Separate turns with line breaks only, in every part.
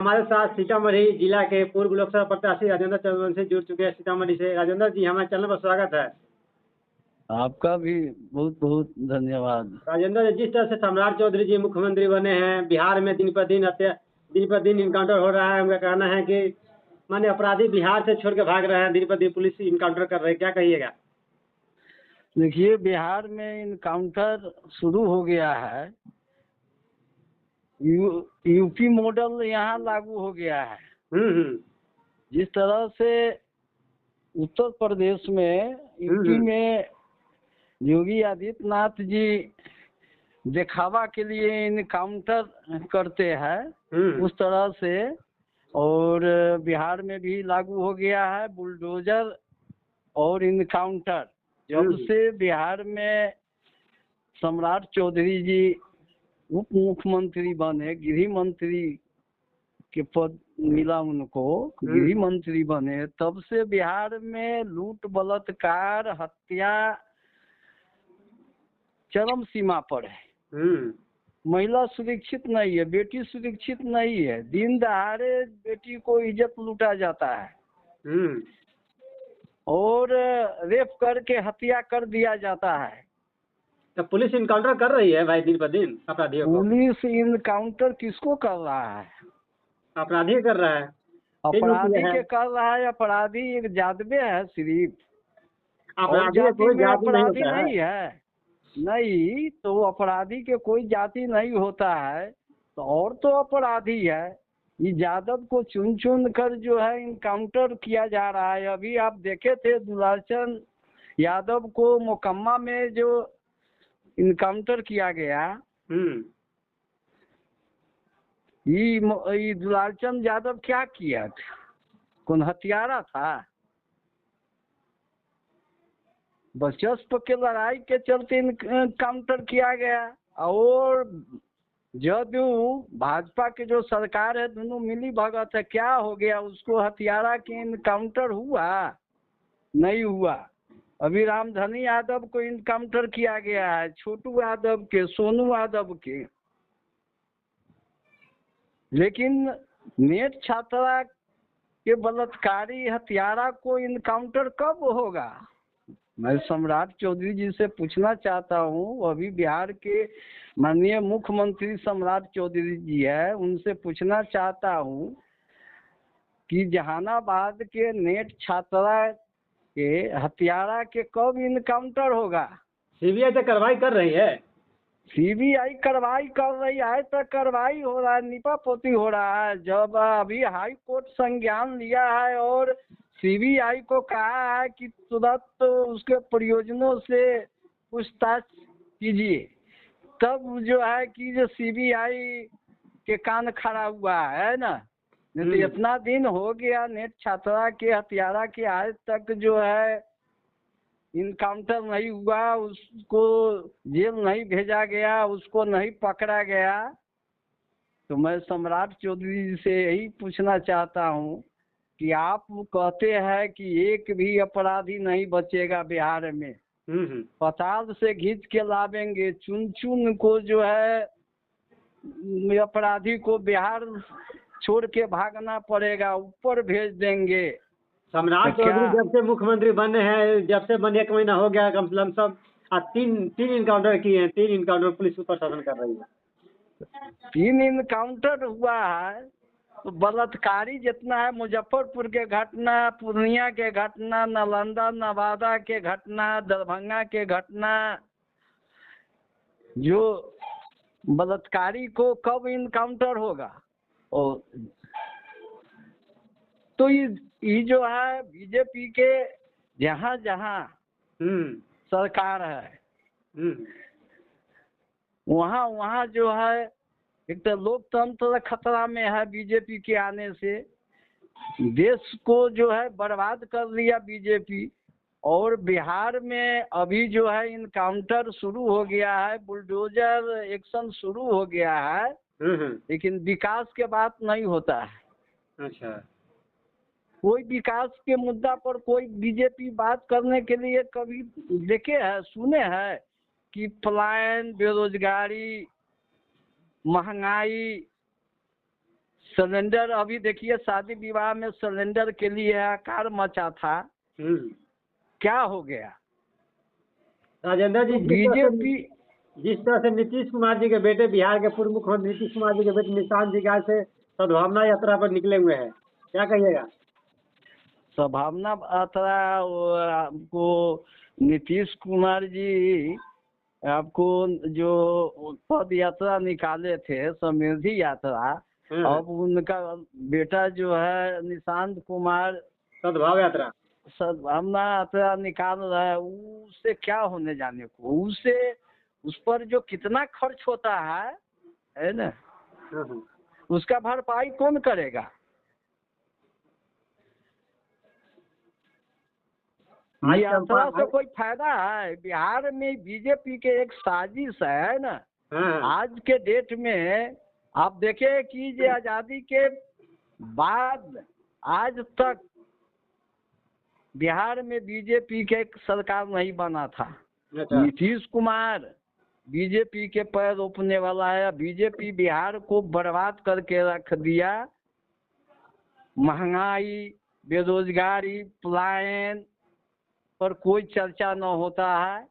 हमारे साथ सीतामढ़ी जिला के पूर्व लोकसभा प्रत्याशी राजेंद्र चंद्रवंशी जुड़ चुके हैं सीतामढ़ी से। राजेंद्र जी, हमारे चैनल पर स्वागत है।
आपका भी बहुत बहुत धन्यवाद।
राजेंद्र जी, जिस तरह से सम्राट चौधरी जी मुख्यमंत्री बने हैं, बिहार में दिन पर दिन इनकाउंटर हो रहा है। उनका कहना है कि माने अपराधी बिहार से छोड़ के भाग रहे हैं, दिन पर दिन पुलिस इनकाउंटर कर रही है, क्या कहिएगा?
देखिए, बिहार में इनकाउंटर शुरू हो गया है। यूपी मॉडल यहाँ लागू हो गया है। जिस तरह से उत्तर प्रदेश में यूपी में योगी आदित्यनाथ जी दिखावा के लिए इनकाउंटर करते हैं, उस तरह से और बिहार में भी लागू हो गया है बुलडोजर और इनकाउंटर। जब से बिहार में सम्राट चौधरी जी उप मुख्यमंत्री बने, गृह मंत्री के पद मिला उनको, गृह मंत्री बने, तब से बिहार में लूट, बलात्कार, हत्या चरम सीमा पर है। महिला सुरक्षित नहीं है, बेटी सुरक्षित नहीं है। दिन दहाड़े बेटी को इज्जत लूटा जाता है और रेप करके हत्या कर दिया जाता है।
तो पुलिस इनकाउंटर कर रही है भाई दिन पर दिन अपराधियों को।
पुलिस इनकाउंटर किसको कर रहा है?
अपराधी कर रहा है,
अपराधी के कर रहा है। अपराधी एक जादवे है सिर्फ,
अपराधी कोई जाति
अपराधी नहीं है। नहीं तो अपराधी के कोई जाति नहीं होता है, तो और तो अपराधी है। ये यादव को चुन चुन कर जो है इनकाउंटर किया जा रहा है। अभी आप देखे थे दुलालचंद यादव को मोकामा में जो इनकाउंटर किया गया। ये दुलालचंद यादव क्या किया था? कौन हत्यारा था? बचस्प के लड़ाई के चलते इनकाउंटर किया गया। और जदयू भाजपा के जो सरकार है, दोनों मिली भगत है। क्या हो गया? उसको हत्यारा के इनकाउंटर हुआ? नहीं हुआ। अभी रामधनी यादव को इनकाउंटर किया गया है, छोटू यादव के, सोनू यादव के। लेकिन नेट छात्रा के बलात्कारी हत्यारा को इनकाउंटर कब होगा? मैं सम्राट चौधरी जी से पूछना चाहता हूँ। अभी बिहार के माननीय मुख्यमंत्री सम्राट चौधरी जी है, उनसे पूछना चाहता हूँ कि जहानाबाद के नेट छात्रा के हत्यारा के कब इनकाउंटर होगा?
सीबीआई तो कार्रवाई कर रही है।
सीबीआई कार्रवाई कर रही है तो कार्रवाई हो रहा है, निपापोती हो रहा है। जब अभी हाई कोर्ट संज्ञान लिया है और सीबीआई को कहा है कि तुरंत तो उसके परियोजनों से पूछताछ कीजिए, तब जो है कि जो सीबीआई के कान खड़ा हुआ है ना। नहीं तो इतना दिन हो गया नेट छात्रा के हत्यारा के, आज तक जो है इनकाउंटर नहीं हुआ, उसको जेल नहीं भेजा गया, उसको नहीं पकड़ा गया। तो मैं सम्राट चौधरी जी से यही पूछना चाहता हूँ कि आप कहते हैं कि एक भी अपराधी नहीं बचेगा बिहार में, पताल से खींच के लावेंगे, चुन चुन को जो है अपराधी को बिहार छोड़ के भागना पड़ेगा, ऊपर भेज देंगे।
सम्राट चौधरी जब से मुख्यमंत्री बने हैं, जब से बने 1 महीना हो गया कम से कम, सब तीन इनकाउंटर किए हैं। 3 इनकाउंटर पुलिस प्रशासन कर रही है।
3 इनकाउंटर हुआ है। तो बलात्कारी जितना है, मुजफ्फरपुर के घटना, पूर्णिया के घटना, नालंदा नवादा के घटना, दरभंगा के घटना, जो बलात्कारी को कब इनकाउंटर होगा? और तो ये जो है बीजेपी के जहाँ जहाँ सरकार है, वहाँ वहाँ जो है एक तो लोकतंत्र खतरा में है। बीजेपी के आने से देश को जो है बर्बाद कर लिया बीजेपी। और बिहार में अभी जो है इनकाउंटर शुरू हो गया है, बुलडोजर एक्शन शुरू हो गया है, लेकिन विकास के बात नहीं होता है।
अच्छा,
कोई विकास के मुद्दा पर कोई बीजेपी बात करने के लिए कभी देखे है, सुने हैं कि पलायन, बेरोजगारी, महंगाई, सिलेंडर अभी देखिए शादी विवाह में सिलेंडर के लिए आकार मचा था, क्या हो गया?
राजेंद्र जी,
तो बीजेपी
जिस तरह से नीतीश कुमार जी के बेटे, बिहार के पूर्व मुख्यमंत्री नीतीश कुमार जी के बेटे निशांत जी आज से सद्भावना यात्रा पर निकले हुए हैं, क्या कहिएगा?
सद्भावना यात्रा आपको नीतीश कुमार जी आपको जो पद यात्रा निकाले थे, समृद्धि यात्रा, अब उनका बेटा जो है निशांत कुमार
सद्भाव यात्रा,
सद्भावना यात्रा निकाल रहा है। उससे क्या होने जाने को, उससे उस पर जो कितना खर्च होता है ना, उसका भरपाई कौन करेगा? यात्रा से कोई फायदा है? बिहार में बीजेपी के एक साजिश है ना। आज के डेट में आप देखें कि जो आजादी के बाद आज तक बिहार में बीजेपी के सरकार नहीं बना था। नीतीश कुमार बीजेपी के पैर रोपने वाला है। बीजेपी बिहार को बर्बाद करके रख दिया। महंगाई, बेरोजगारी, पलायन पर कोई चर्चा न होता है,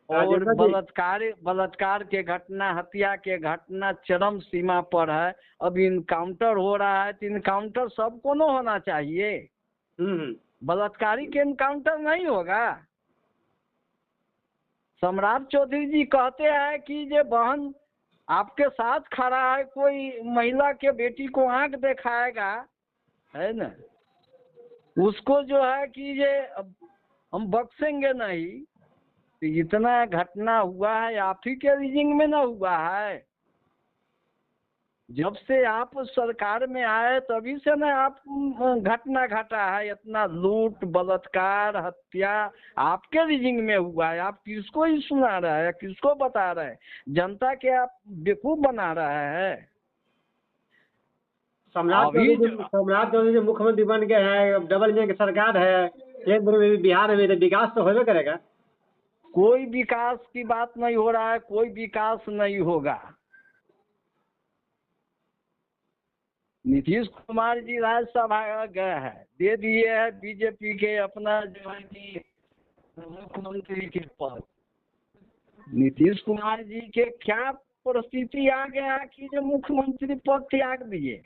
और बलात्कार के घटना, हत्या के घटना चरम सीमा पर है। अब इनकाउंटर हो रहा है, तो इनकाउंटर सबको न होना चाहिए। बलात्कारी के इनकाउंटर नहीं होगा। सम्राट चौधरी जी कहते हैं कि जे बहन आपके साथ खड़ा है, कोई महिला के बेटी को आंख दिखाएगा, है ना, उसको जो है कि ये हम बख्शेंगे नहीं। तो इतना घटना हुआ है, आप ही के रीजिंग में ना हुआ है। जब से आप सरकार में आए तभी से ना आप घटना घटा है। इतना लूट, बलात्कार, हत्या आपके रीजिंग में हुआ है। आप किसको ही सुना रहे हैं, किसको बता रहे हैं? जनता के आप बेवकूफ बना रहे हैं।
सम्राट चौधरी जी मुख्यमंत्री बन गए हैं, डबल इंजन की सरकार है, केंद्र में भी बिहार में, तो विकास तो होगा करेगा।
कोई विकास की बात नहीं हो रहा है, कोई विकास नहीं होगा। नीतीश कुमार जी राज्यसभा गए हैं, दे दिए है बीजेपी के अपना जो है कि मुख्यमंत्री के पद। नीतीश कुमार जी के क्या परिस्थिति आ गया कि जो मुख्यमंत्री पद त्याग दिए?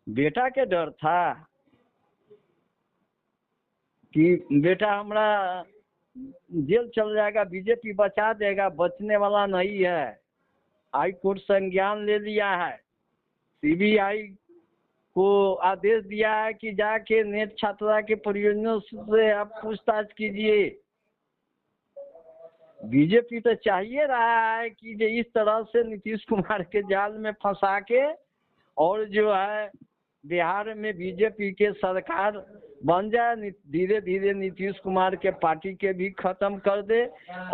बेटा के डर था कि बेटा हमारा जेल चल जाएगा, बीजेपी बचा देगा। बचने वाला नहीं है। हाई कोर्ट संज्ञान ले लिया है। सीबीआई को आदेश दिया है कि जाके नेट छात्रा के परिजनों से आप पूछताछ कीजिए। बीजेपी तो चाहिए रहा है कि जो इस तरह से नीतीश कुमार के जाल में फंसा के और जो है बिहार में बीजेपी के सरकार बन जाए, धीरे धीरे नीतीश कुमार के पार्टी के भी खत्म कर दे।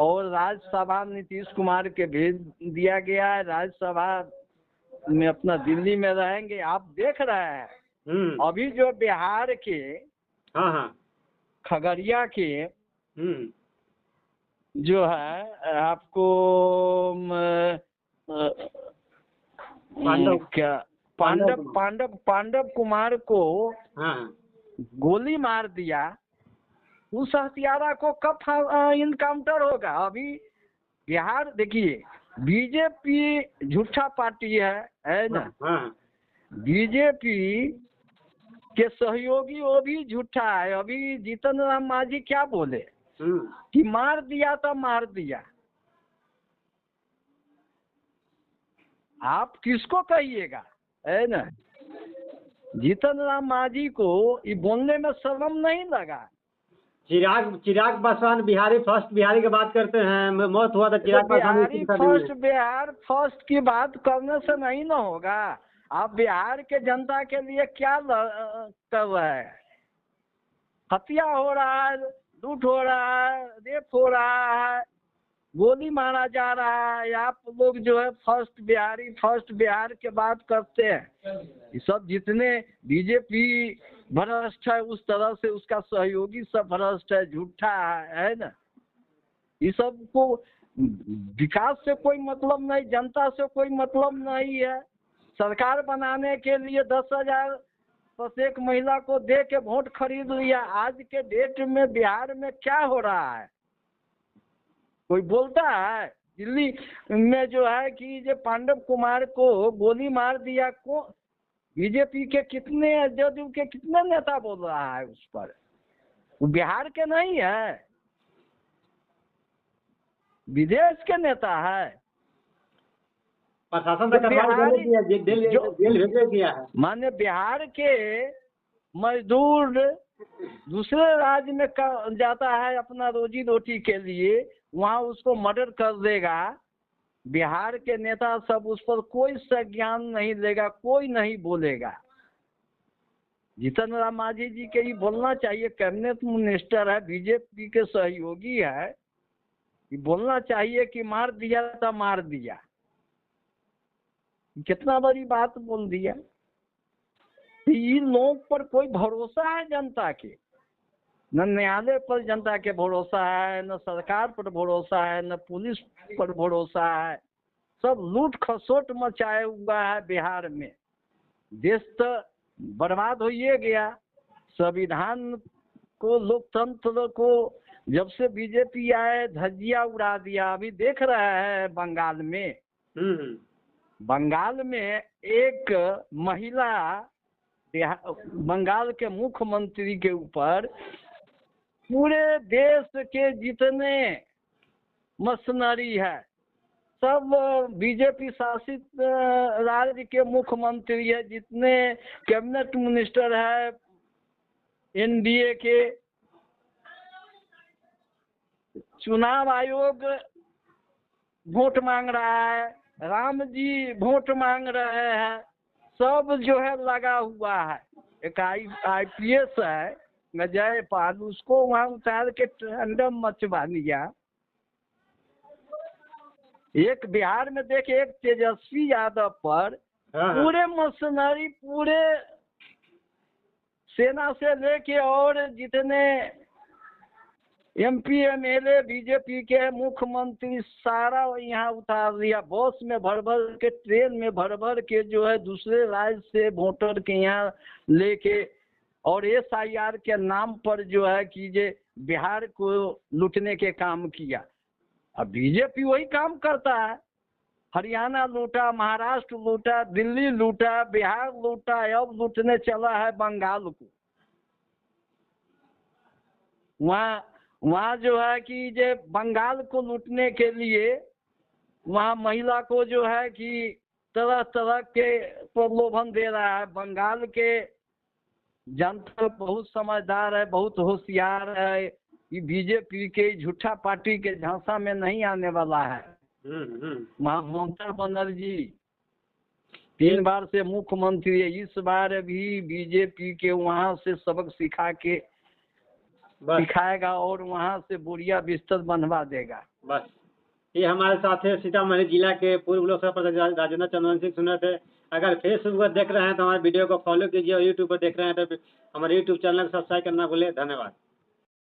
और राज्यसभा नीतीश कुमार के भेज दिया गया है, राज्यसभा में अपना दिल्ली में रहेंगे। आप देख रहे हैं अभी जो बिहार के खगड़िया के जो है आपको क्या पांडव कुमार को गोली मार दिया। उस हत्यारा को कब इनकाउंटर होगा? अभी बिहार देखिए, बीजेपी झूठा पार्टी है ना। बीजेपी के सहयोगी वो भी झूठा है। अभी जीतन राम मांझी क्या बोले कि मार दिया तो मार दिया। आप किसको कहिएगा, है ना? जीतन राम मांझी को ये बोलने में शर्म नहीं लगा?
चिराग पासवान फर्स्ट बिहारी की बात करते हैं, मौत हुआ था चिराग पासवान।
बिहार फर्स्ट की बात करने से नहीं ना होगा। आप बिहार के जनता के लिए क्या कर रहे हैं? हत्या हो रहा है, लूट हो रहा है, रेप हो रहा है, गोली मारा जा रहा है। आप लोग जो है फर्स्ट बिहार के बात करते हैं। ये सब जितने बीजेपी भ्रष्ट है, उस तरह से उसका सहयोगी सब भ्रष्ट है, झूठा है ना। ये सब को विकास से कोई मतलब नहीं, जनता से कोई मतलब नहीं है। सरकार बनाने के लिए 10,000 बस एक महिला को दे के वोट खरीद लिया। आज के डेट में बिहार में क्या हो रहा है? कोई बोलता है? दिल्ली में जो है कि जो पांडव कुमार को गोली मार दिया, को बीजेपी के कितने, जदयू के कितने नेता बोल रहा है उस पर? वो बिहार के नहीं है, विदेश के नेता है।
प्रशासन से कार्रवाई जेल भेजे किया है।
माने बिहार के मजदूर दूसरे राज्य में जाता है अपना रोजी रोटी के लिए, वहाँ उसको मर्डर कर देगा। बिहार के नेता सब उस पर कोई संज्ञान नहीं लेगा, कोई नहीं बोलेगा। जीतन राम मांझी जी के ही बोलना चाहिए, कैबिनेट मिनिस्टर है, बीजेपी के सहयोगी है, बोलना चाहिए कि मार दिया तो मार दिया। कितना बड़ी बात बोल दिया। इन लोगों पर कोई भरोसा है जनता के? न न्यायालय पर जनता के भरोसा है, न सरकार पर भरोसा है, न पुलिस पर भरोसा है। सब लूट खसोट मचाए हुआ है बिहार में। देश तो बर्बाद हो ही गया। संविधान को, लोकतंत्र को जब से बीजेपी आए धज्जियां उड़ा दिया। अभी देख रहे हैं बंगाल में, बंगाल में एक महिला बंगाल के मुख्यमंत्री के ऊपर पूरे देश के जितने मशीनरी है सब बीजेपी शासित राज्य के मुख्यमंत्री है, जितने कैबिनेट मिनिस्टर है एनडीए के, चुनाव आयोग वोट मांग रहा है, राम जी वोट मांग रहे हैं, सब जो है लगा हुआ है। एक आईपीएस है जयपाल, उसको वहाँ उतार के टंडम मचवा लिया। एक बिहार में देखे, एक तेजस्वी यादव पर पूरे मशीनरी, पूरे सेना से लेके और जितने एमपी एमएलए बीजेपी के मुख्यमंत्री सारा यहाँ उतार दिया। बस में भर भर के, ट्रेन में भर भर के जो है दूसरे राज्य से वोटर के यहाँ लेके, और एसआईआर के नाम पर जो है कि जे बिहार को लूटने के काम किया। अब बीजेपी वही काम करता है। हरियाणा लूटा, महाराष्ट्र लूटा, दिल्ली लूटा, बिहार लूटा, अब लूटने चला है बंगाल को। वहाँ जो है कि जे बंगाल को लूटने के लिए वहाँ महिला को जो है कि तरह तरह के प्रलोभन दे रहा है। बंगाल के जनता बहुत समझदार है, बहुत होशियार है। ये बीजेपी के झूठा पार्टी के झांसा में नहीं आने वाला है। ममता बनर्जी 3 बार से मुख्यमंत्री है, इस बार भी बीजेपी के वहाँ से सबक सिखाएगा और वहाँ से बोरिया बिस्तर बनवा देगा।
बस ये हमारे साथ है सीतामढ़ी जिला के पूर्व लोकसभा प्रधान राजेंद्र चंद्रवंशी सुने थे। अगर फेसबुक पर देख रहे हैं तो हमारे वीडियो को फॉलो कीजिए, और यूट्यूब पर देख रहे हैं तो हमारे यूट्यूब चैनल को सब्सक्राइब करना भूलें। धन्यवाद।